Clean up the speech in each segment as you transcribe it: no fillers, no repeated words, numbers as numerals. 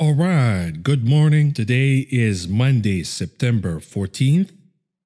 All right, good morning. Today is Monday, September 14th,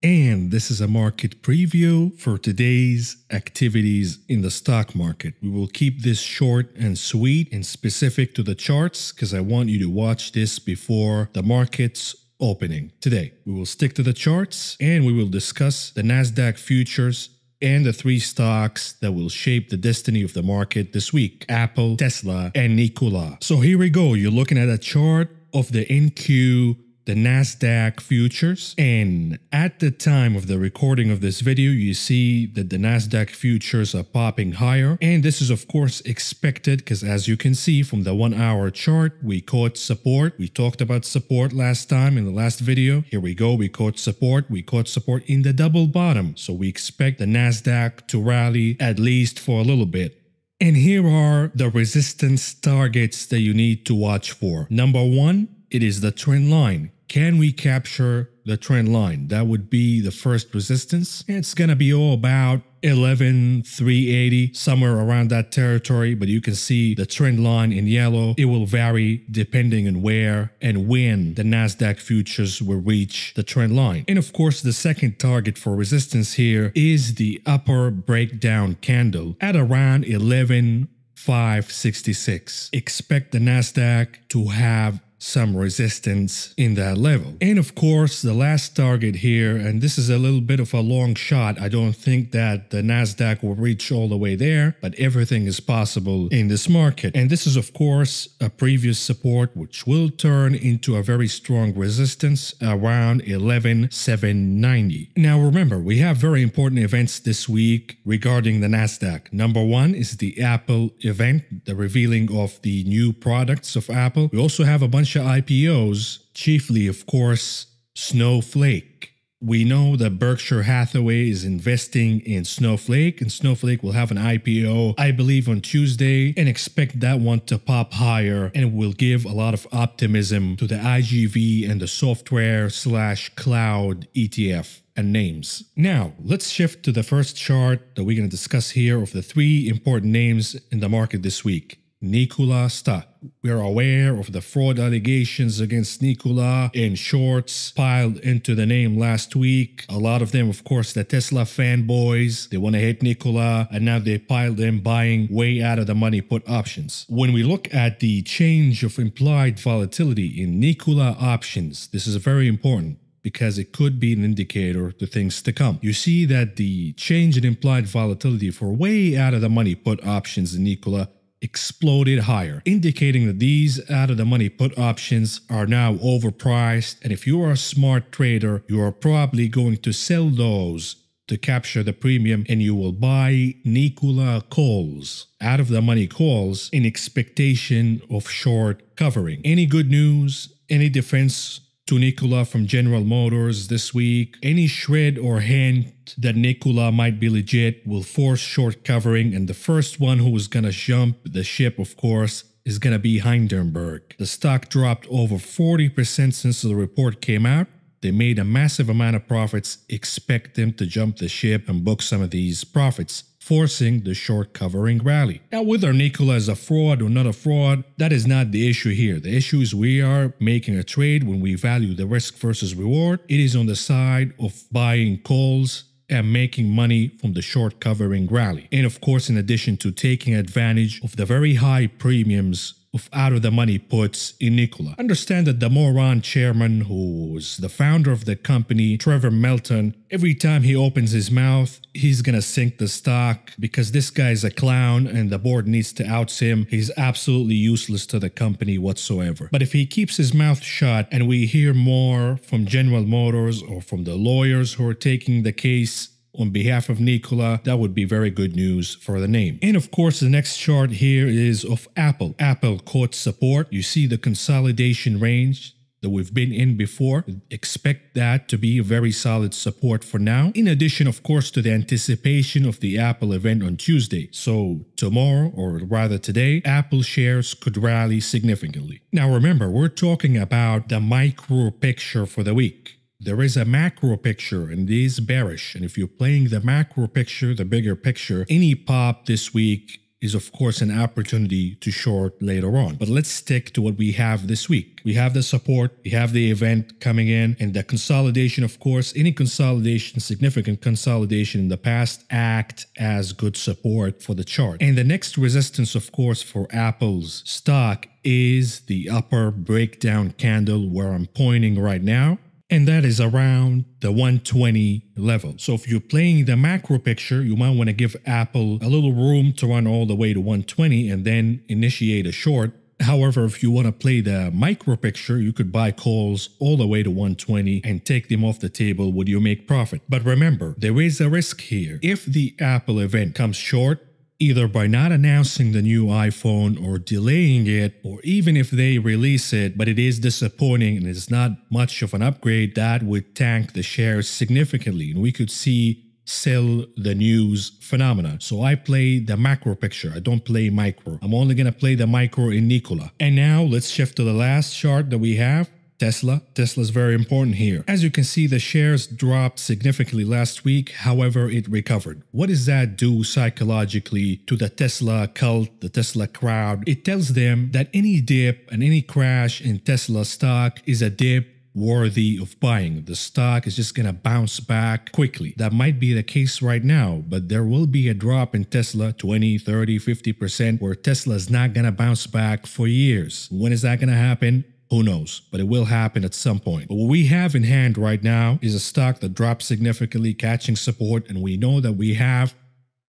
and this is a market preview for today's activities in the stock market. We will keep this short and sweet and specific to the charts because I want you to watch this before the market's opening. Today, we will stick to the charts and we will discuss the NASDAQ futures and the three stocks that will shape the destiny of the market this week: Apple, Tesla, and Nikola. So here we go. You're looking at a chart of the NQ, the NASDAQ futures, and at the time of the recording of this video, you see that the NASDAQ futures are popping higher, and this is of course expected because as you can see from the 1 hour chart, we caught support. We talked about support last time in the last video. Here we go, we caught support in the double bottom, so we expect the NASDAQ to rally at least for a little bit. And here are the resistance targets that you need to watch for. Number one, it is the trend line. Can we capture the trend line? That would be the first resistance. It's gonna be all about 11,380, somewhere around that territory, but you can see the trend line in yellow. It will vary depending on where and when the NASDAQ futures will reach the trend line. And of course, the second target for resistance here is the upper breakdown candle at around 11,566. Expect the NASDAQ to have some resistance in that level. And of course, the last target here, and this is a little bit of a long shot. I don't think that the NASDAQ will reach all the way there, but everything is possible in this market. And this is of course a previous support which will turn into a very strong resistance around 11,790. Now remember, we have very important events this week regarding the NASDAQ. Number one is the Apple event, the revealing of the new products of Apple. We also have a bunch of IPOs, chiefly of course Snowflake. We know that Berkshire Hathaway is investing in Snowflake, and Snowflake will have an IPO, I believe, on Tuesday, and expect that one to pop higher, and it will give a lot of optimism to the IGV and the software/cloud ETF and names. Now, let's shift to the first chart that we're going to discuss here of the three important names in the market this week. Nikola stock. We are aware of the fraud allegations against Nikola and shorts piled into the name last week. A lot of them, of course, the Tesla fanboys, they want to hate Nikola, and now they piled them buying way out of the money put options. When we look at the change of implied volatility in Nikola options, this is very important because it could be an indicator to things to come. You see that the change in implied volatility for way out of the money put options in Nikola exploded higher, indicating that these out-of-the-money put options are now overpriced, and if you are a smart trader, you are probably going to sell those to capture the premium, and you will buy Nikola calls, out-of-the-money calls, in expectation of short covering. Any good news? Any defense to Nikola from General Motors this week? Any shred or hint that Nikola might be legit will force short covering, and the first one who is gonna jump the ship, of course, is gonna be Hindenburg. The stock dropped over 40% since the report came out. They made a massive amount of profits. Expect them to jump the ship and book some of these profits, forcing the short covering rally. Now, whether Nikola is a fraud or not a fraud, that is not the issue here. The issue is we are making a trade when we value the risk versus reward. It is on the side of buying calls and making money from the short covering rally. And of course, in addition to taking advantage of the very high premiums of out-of-the-money puts in Nikola. Understand that the moron chairman, who is the founder of the company, Trevor Melton, every time he opens his mouth, he's gonna sink the stock because this guy's a clown and the board needs to oust him. He's absolutely useless to the company whatsoever. But if he keeps his mouth shut and we hear more from General Motors or from the lawyers who are taking the case on behalf of Nikola, that would be very good news for the name. And of course, the next chart here is of Apple. Apple caught support. You see the consolidation range that we've been in before. Expect that to be a very solid support for now. In addition, of course, to the anticipation of the Apple event on Tuesday. So tomorrow, or rather today, Apple shares could rally significantly. Now remember, we're talking about the micro picture for the week. There is a macro picture and it is bearish. And if you're playing the macro picture, the bigger picture, any pop this week is of course an opportunity to short later on. But let's stick to what we have this week. We have the support, we have the event coming in, and the consolidation, of course. Any consolidation, significant consolidation in the past, act as good support for the chart. And the next resistance, of course, for Apple's stock is the upper breakdown candle where I'm pointing right now. And that is around the 120 level. So if you're playing the macro picture, you might want to give Apple a little room to run all the way to 120 and then initiate a short. However, if you want to play the micro picture, you could buy calls all the way to 120 and take them off the table when you make profit. But remember, there is a risk here. If the Apple event comes short, either by not announcing the new iPhone or delaying it, or even if they release it, but it is disappointing and it's not much of an upgrade, that would tank the shares significantly. And we could see sell the news phenomena. So I play the macro picture. I don't play micro. I'm only going to play the micro in Nikola. And now let's shift to the last chart that we have. Tesla. Tesla is very important here. As you can see, the shares dropped significantly last week. However, it recovered. What does that do psychologically to the Tesla cult, the Tesla crowd? It tells them that any dip and any crash in Tesla stock is a dip worthy of buying. The stock is just going to bounce back quickly. That might be the case right now, but there will be a drop in Tesla 20, 30, 50% where Tesla is not going to bounce back for years. When is that going to happen? Who knows, but it will happen at some point. But what we have in hand right now is a stock that dropped significantly, catching support, and we know that we have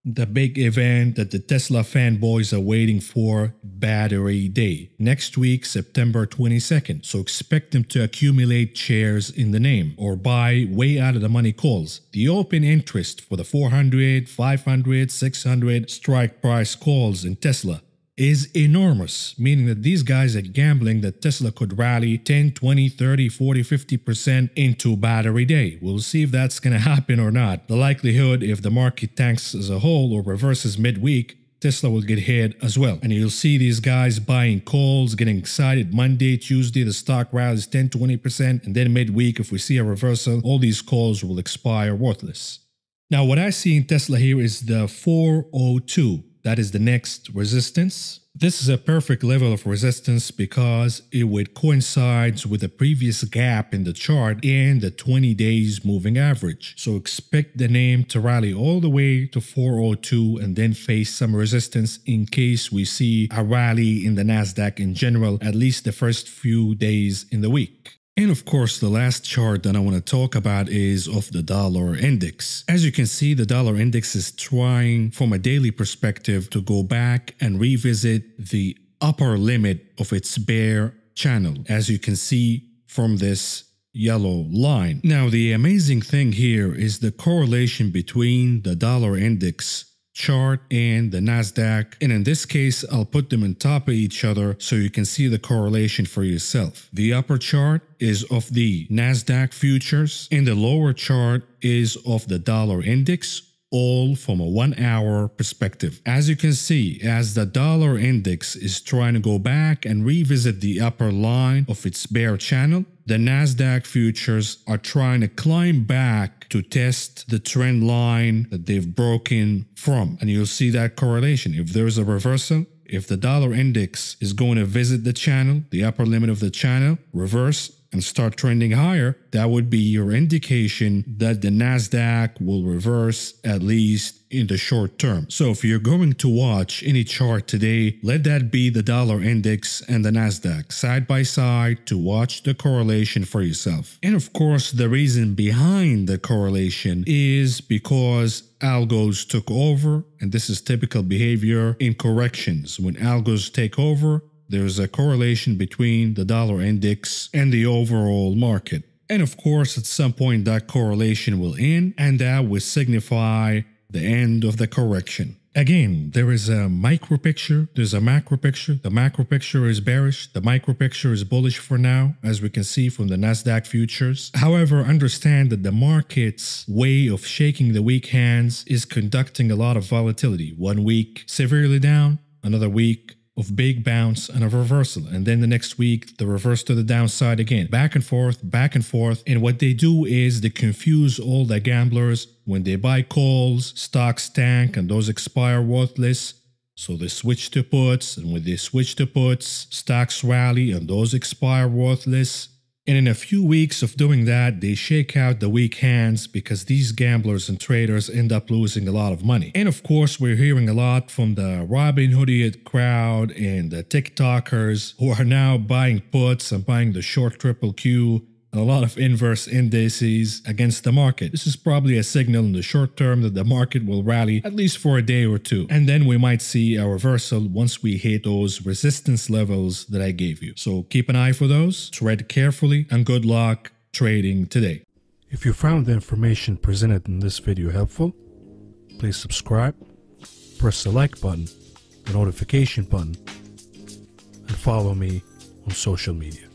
the big event that the Tesla fanboys are waiting for, Battery Day, next week, September 22nd. So expect them to accumulate shares in the name or buy way out of the money calls. The open interest for the 400, 500, 600 strike price calls in Tesla is enormous, meaning that these guys are gambling that Tesla could rally 10, 20, 30, 40, 50% into Battery Day. We'll see if that's going to happen or not. The likelihood, if the market tanks as a whole or reverses midweek, Tesla will get hit as well. And you'll see these guys buying calls, getting excited. Monday, Tuesday, the stock rallies 10, 20%. And then midweek, if we see a reversal, all these calls will expire worthless. Now, what I see in Tesla here is the 402. That is the next resistance. This is a perfect level of resistance because it would coincide with the previous gap in the chart and the 20 days moving average. So expect the name to rally all the way to 402 and then face some resistance in case we see a rally in the Nasdaq in general, at least the first few days in the week. And of course, the last chart that I want to talk about is of the dollar index. As you can see, the dollar index is trying from a daily perspective to go back and revisit the upper limit of its bear channel, as you can see from this yellow line. Now, the amazing thing here is the correlation between the dollar index chart and the Nasdaq, and in this case I'll put them on top of each other so you can see the correlation for yourself. The upper chart is of the Nasdaq futures and the lower chart is of the dollar index, all from a 1 hour perspective. As you can see, as the dollar index is trying to go back and revisit the upper line of its bear channel, the Nasdaq futures are trying to climb back to test the trend line that they've broken from. And you'll see that correlation. If there's a reversal, if the dollar index is going to visit the channel, the upper limit of the channel, reverse and start trending higher, that would be your indication that the Nasdaq will reverse, at least in the short term. So if you're going to watch any chart today, let that be the dollar index and the Nasdaq side by side to watch the correlation for yourself. And of course, the reason behind the correlation is because algos took over, and this is typical behavior in corrections. When algos take over, there's a correlation between the dollar index and the overall market. And of course, at some point that correlation will end, and that will signify the end of the correction. Again, there is a micro picture, there's a macro picture. The macro picture is bearish, the micro picture is bullish for now, as we can see from the Nasdaq futures. However, understand that the market's way of shaking the weak hands is conducting a lot of volatility. 1 week severely down, another week of big bounce and a reversal, and then the next week the reverse to the downside again, back and forth, back and forth. And what they do is they confuse all the gamblers. When they buy calls, stocks tank and those expire worthless. So they switch to puts, and when they switch to puts, stocks rally and those expire worthless. And in a few weeks of doing that, they shake out the weak hands because these gamblers and traders end up losing a lot of money. And of course, we're hearing a lot from the Robin Hoodied crowd and the TikTokers who are now buying puts and buying the short triple Q and a lot of inverse indices against the market. This is probably a signal in the short term that the market will rally at least for a day or two. And then we might see a reversal once we hit those resistance levels that I gave you. So keep an eye for those, tread carefully, and good luck trading today. If you found the information presented in this video helpful, please subscribe, press the like button, the notification button, and follow me on social media.